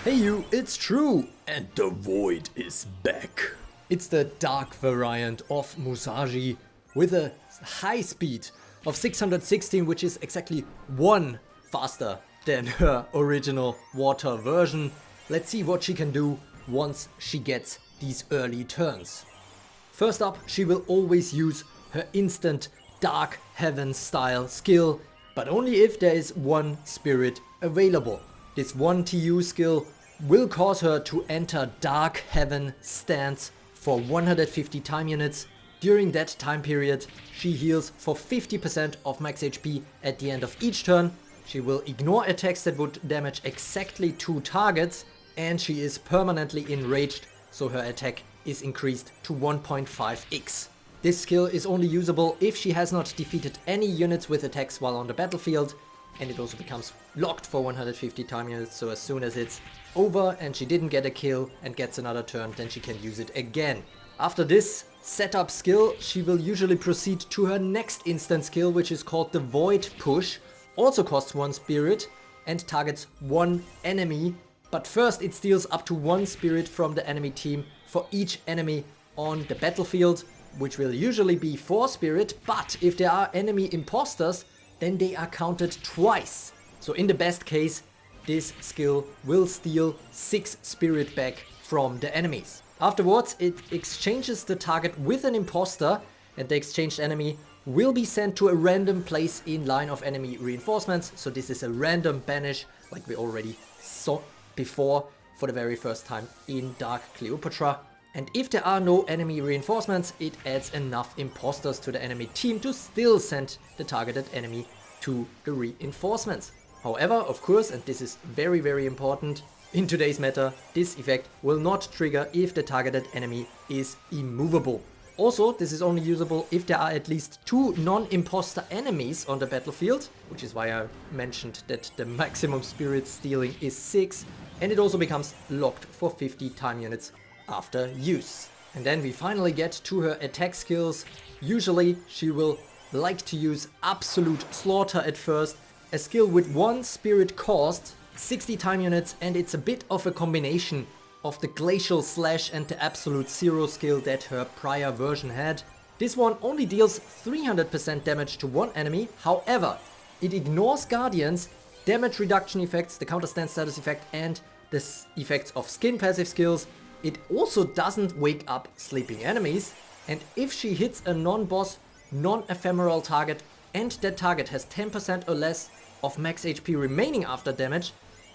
Hey you, it's true! And the Void is back. It's the dark variant of Musashi with a high speed of 616, which is exactly 1 faster than her original water version. Let's see what she can do once she gets these early turns. First up, she will always use her instant Dark Heaven style skill, but only if there is 1 spirit available. This 1 TU skill will cause her to enter Dark Heaven stance for 150 time units. During that time period, she heals for 50% of max HP at the end of each turn. She will ignore attacks that would damage exactly 2 targets, and she is permanently enraged, so her attack is increased to 1.5x. This skill is only usable if she has not defeated any units with attacks while on the battlefield, and it also becomes locked for 150 time units, so as soon as it's over and she didn't get a kill and gets another turn, then she can use it again. After this setup skill, she will usually proceed to her next instant skill, which is called the Void Push. Also costs 1 spirit and targets 1 enemy, but first it steals up to 1 spirit from the enemy team for each enemy on the battlefield, which will usually be 4 spirit, but if there are enemy imposters, then they are counted twice. So in the best case, this skill will steal 6 spirit back from the enemies. Afterwards, it exchanges the target with an imposter, and the exchanged enemy will be sent to a random place in line of enemy reinforcements. So this is a random banish, like we already saw before for the very first time in Dark Cleopatra. And if there are no enemy reinforcements, it adds enough imposters to the enemy team to still send the targeted enemy to the reinforcements. However, of course, and this is very, very important, in today's meta, this effect will not trigger if the targeted enemy is immovable. Also, this is only usable if there are at least 2 non-imposter enemies on the battlefield, which is why I mentioned that the maximum spirit stealing is 6, and it also becomes locked for 50 time units after use. And then we finally get to her attack skills. Usually she will like to use Absolute Slaughter at first, a skill with 1 spirit cost, 60 time units, and it's a bit of a combination of the Glacial Slash and the Absolute Zero skill that her prior version had. This one only deals 300% damage to 1 enemy, however, it ignores Guardians, damage reduction effects, the counter stand status effect, and the effects of skin passive skills. It also doesn't wake up sleeping enemies, and if she hits a non-boss, non-ephemeral target and that target has 10% or less of max HP remaining after damage,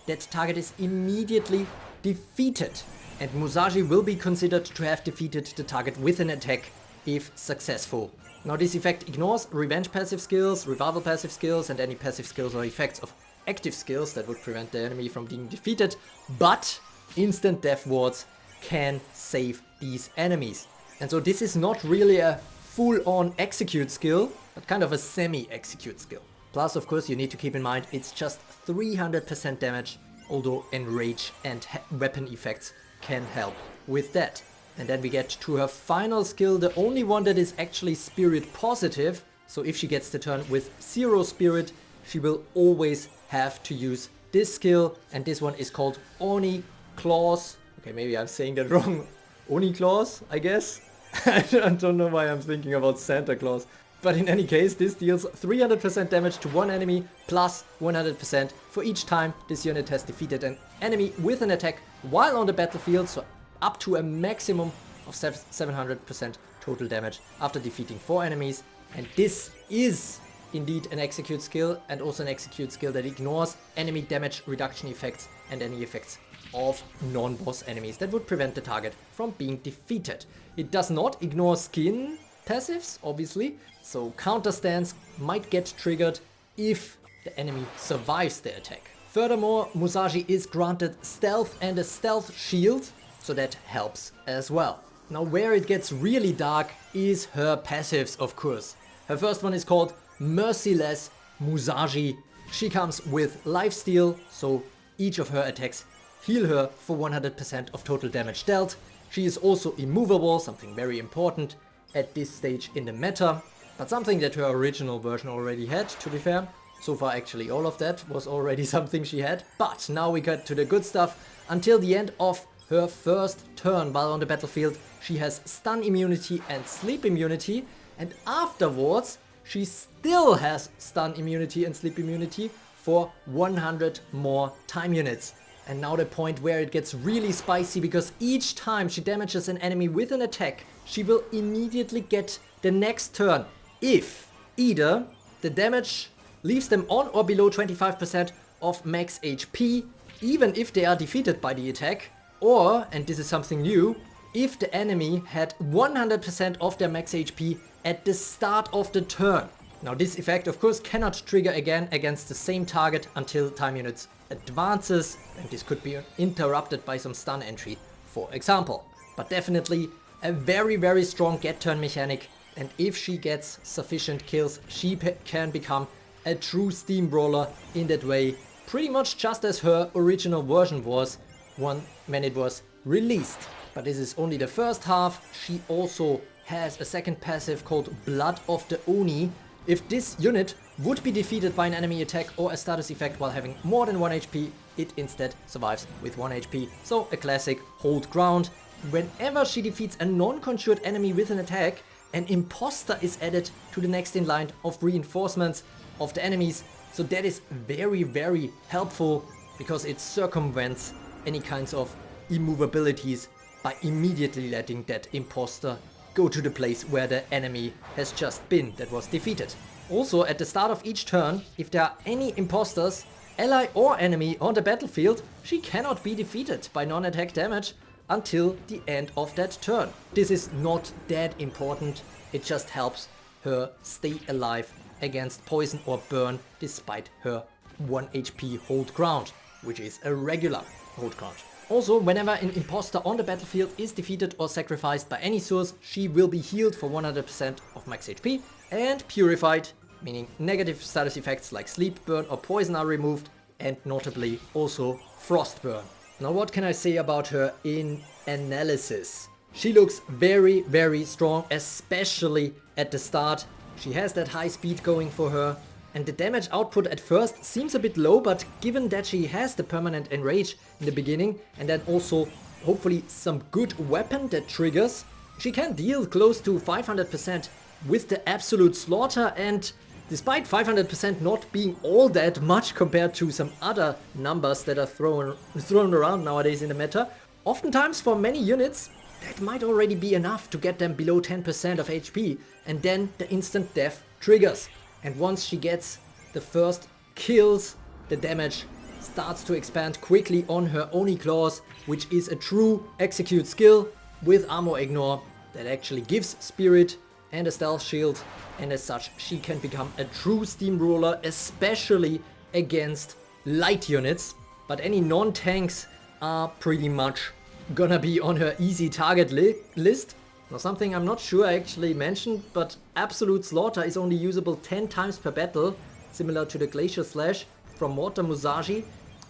that target is immediately defeated, and Musashi will be considered to have defeated the target with an attack if successful. Now this effect ignores revenge passive skills, revival passive skills, and any passive skills or effects of active skills that would prevent the enemy from being defeated, but instant death wards can save these enemies. And so this is not really a full-on execute skill, but kind of a semi-execute skill. Plus, of course, you need to keep in mind it's just 300% damage, although enrage and weapon effects can help with that. And then we get to her final skill, the only one that is actually spirit positive. So if she gets the turn with 0 spirit, she will always have to use this skill, and this one is called Oni Claws. Okay, maybe I'm saying that wrong. Oni Claus, I guess? I don't know why I'm thinking about Santa Claus. But in any case, this deals 300% damage to 1 enemy plus 100% for each time this unit has defeated an enemy with an attack while on the battlefield, so up to a maximum of 700% total damage after defeating 4 enemies. And this is indeed an execute skill, and also an execute skill that ignores enemy damage reduction effects and any effects of non-boss enemies that would prevent the target from being defeated. It does not ignore skin passives, obviously, so counter stance might get triggered if the enemy survives the attack. Furthermore, Musashi is granted stealth and a stealth shield, so that helps as well. Now where it gets really dark is her passives, of course. Her first one is called Merciless Musashi. She comes with lifesteal, so each of her attacks heal her for 100% of total damage dealt. She is also immovable, something very important at this stage in the meta, but something that her original version already had, to be fair. So far actually all of that was already something she had, but now we get to the good stuff. Until the end of her first turn while on the battlefield, she has stun immunity and sleep immunity, and afterwards she still has stun immunity and sleep immunity for 100 more time units. And now the point where it gets really spicy, because each time she damages an enemy with an attack, she will immediately get the next turn if either the damage leaves them on or below 25% of max HP, even if they are defeated by the attack, or, and this is something new, if the enemy had 100% of their max HP at the start of the turn. Now this effect of course cannot trigger again against the same target until time units advances, and this could be interrupted by some stun entry, for example. But definitely a very strong get turn mechanic, and if she gets sufficient kills, she can become a true steamroller in that way, pretty much just as her original version was when it was released. But this is only the first half. She also has a second passive called Blood of the Oni. If this unit would be defeated by an enemy attack or a status effect while having more than 1 HP, it instead survives with 1 HP. So a classic hold ground. Whenever she defeats a non-conjured enemy with an attack, an imposter is added to the next in line of reinforcements of the enemies. So that is very helpful, because it circumvents any kinds of immovabilities by immediately letting that imposter go to the place where the enemy has just been that was defeated. Also, at the start of each turn, if there are any imposters, ally or enemy on the battlefield, she cannot be defeated by non-attack damage until the end of that turn. This is not that important, it just helps her stay alive against poison or burn despite her 1 HP hold ground, which is a regular hold ground. Also, whenever an imposter on the battlefield is defeated or sacrificed by any source, she will be healed for 100% of max HP and purified, meaning negative status effects like sleep, burn or poison are removed, and notably also frost burn. Now what can I say about her in analysis? She looks very strong, especially at the start. She has that high speed going for her, and the damage output at first seems a bit low, but given that she has the permanent enrage in the beginning and then also hopefully some good weapon that triggers, she can deal close to 500% with the absolute slaughter. And despite 500% not being all that much compared to some other numbers that are thrown around nowadays in the meta, oftentimes for many units that might already be enough to get them below 10% of HP, and then the instant death triggers. And once she gets the first kills, the damage starts to expand quickly on her Oni claws, which is a true execute skill with armor ignore that actually gives spirit and a stealth shield, and as such she can become a true steamroller, especially against light units. But any non-tanks are pretty much gonna be on her easy target list. Now something I'm not sure I actually mentioned, but Absolute Slaughter is only usable 10 times per battle, similar to the Glacier Slash from Water MUSASHI.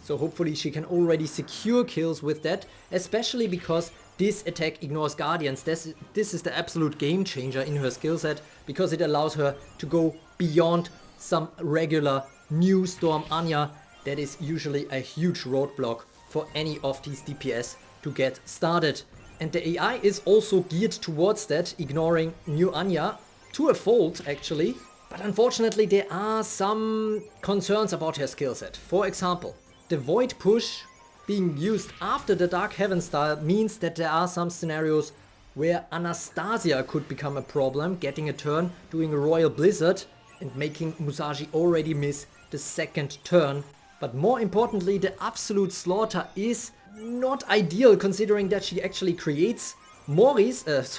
So hopefully she can already secure kills with that, especially because this attack ignores Guardians. This is the absolute game changer in her skill set, because it allows her to go beyond some regular new Storm Anya that is usually a huge roadblock for any of these DPS to get started. And the AI is also geared towards that, ignoring new Anya to a fault actually. But unfortunately there are some concerns about her skill set. For example, the Void Push being used after the Dark Heaven style means that there are some scenarios where Anastasia could become a problem, getting a turn, doing a Royal Blizzard and making Musashi already miss the second turn. But more importantly, the Absolute Slaughter is not ideal, considering that she actually creates imposters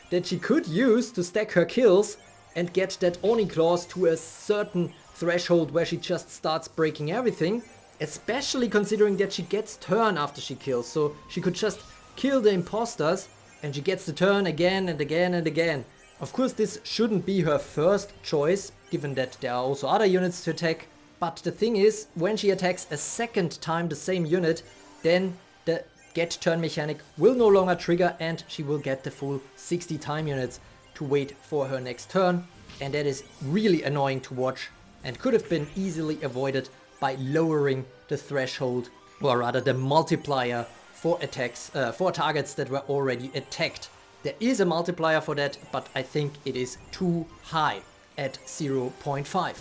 that she could use to stack her kills and get that Oni claws to a certain threshold where she just starts breaking everything, especially considering that she gets turn after she kills, so she could just kill the imposters and she gets the turn again and again and again. Of course this shouldn't be her first choice, given that there are also other units to attack. But the thing is, when she attacks a second time the same unit, then the get turn mechanic will no longer trigger and she will get the full 60 time units to wait for her next turn. And that is really annoying to watch, and could have been easily avoided by lowering the threshold, or rather the multiplier for attacks, for targets that were already attacked. There is a multiplier for that, but I think it is too high at 0.5.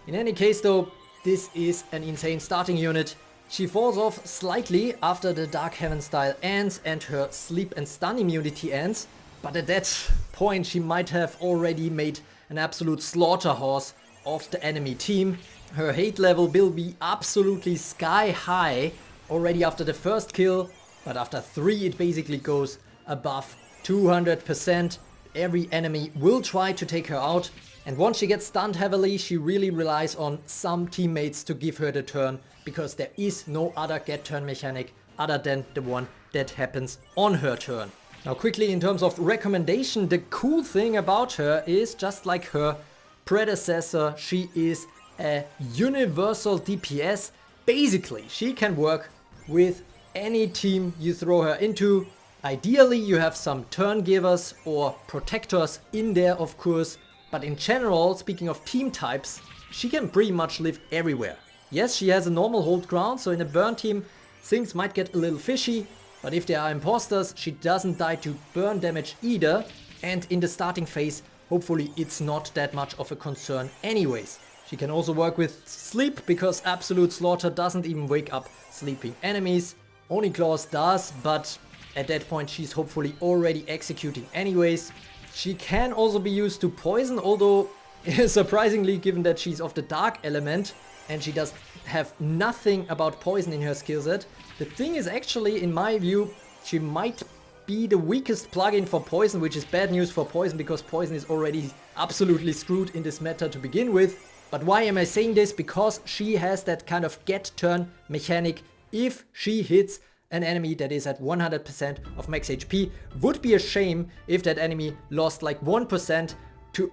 In any case though, this is an insane starting unit. She falls off slightly after the Dark Heaven style ends and her sleep and stun immunity ends, but at that point she might have already made an absolute slaughterhouse of the enemy team. Her hate level will be absolutely sky high already after the first kill, but after 3 it basically goes above 200%. Every enemy will try to take her out, and once she gets stunned heavily, she really relies on some teammates to give her the turn, because there is no other get turn mechanic other than the one that happens on her turn. Now quickly, in terms of recommendation, the cool thing about her is, just like her predecessor, she is a universal DPS. Basically, she can work with any team you throw her into. Ideally, you have some turn givers or protectors in there, of course, but in general, speaking of team types, she can pretty much live everywhere. Yes, she has a normal hold ground, so in a burn team, things might get a little fishy, but if there are imposters, she doesn't die to burn damage either, and in the starting phase, hopefully it's not that much of a concern anyways. She can also work with sleep, because Absolute Slaughter doesn't even wake up sleeping enemies. Only Claws does, but at that point she's hopefully already executing anyways. She can also be used to poison, although surprisingly, given that she's of the dark element and she does have nothing about poison in her skill set, the thing is actually, in my view, she might be the weakest plugin for poison, which is bad news for poison, because poison is already absolutely screwed in this meta to begin with. But why am I saying this? Because she has that kind of get turn mechanic. If she hits an enemy that is at 100% of max HP, would be a shame if that enemy lost like 1%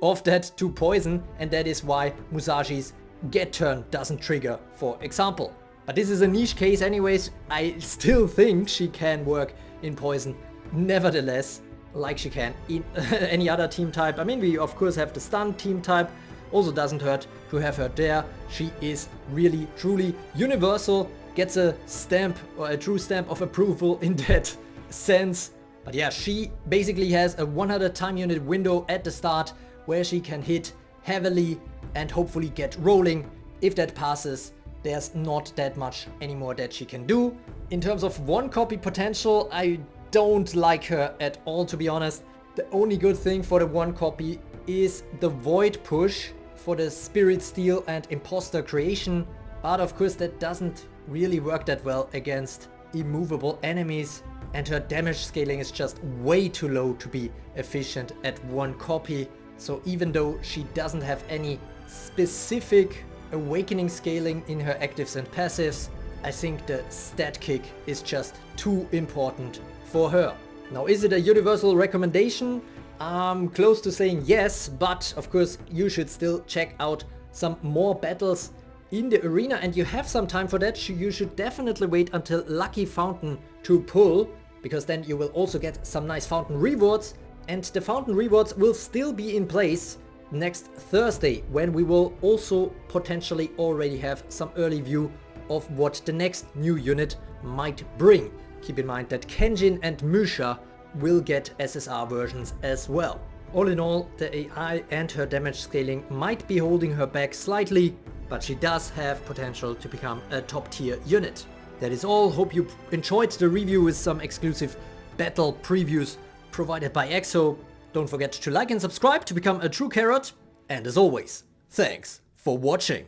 of that to poison, and that is why Musashi's get turn doesn't trigger, for example. But this is a niche case anyways. I still think she can work in poison nevertheless, like she can in any other team type. I mean, we of course have the stun team type, also doesn't hurt to have her there. She is really truly universal, gets a stamp or a true stamp of approval in that sense. But yeah, she basically has a 100 time unit window at the start where she can hit heavily and hopefully get rolling. If that passes, there's not that much anymore that she can do. In terms of one copy potential, I don't like her at all, to be honest. The only good thing for the one copy is the void push for the spirit steal and imposter creation, but of course that doesn't really work that well against immovable enemies, and her damage scaling is just way too low to be efficient at one copy. So even though she doesn't have any specific awakening scaling in her actives and passives, I think the stat kick is just too important for her. Now, is it a universal recommendation? I'm close to saying yes, but of course you should still check out some more battles in the arena, and you have some time for that. You should definitely wait until Lucky Fountain to pull, because then you will also get some nice fountain rewards, and the fountain rewards will still be in place next Thursday, when we will also potentially already have some early view of what the next new unit might bring. Keep in mind that Kenjin and Musha will get SSR versions as well. All in all, the AI and her damage scaling might be holding her back slightly, but she does have potential to become a top tier unit. That is all. Hope you enjoyed the review with some exclusive battle previews provided by Exo. Don't forget to like and subscribe to become a true carrot. And as always, thanks for watching.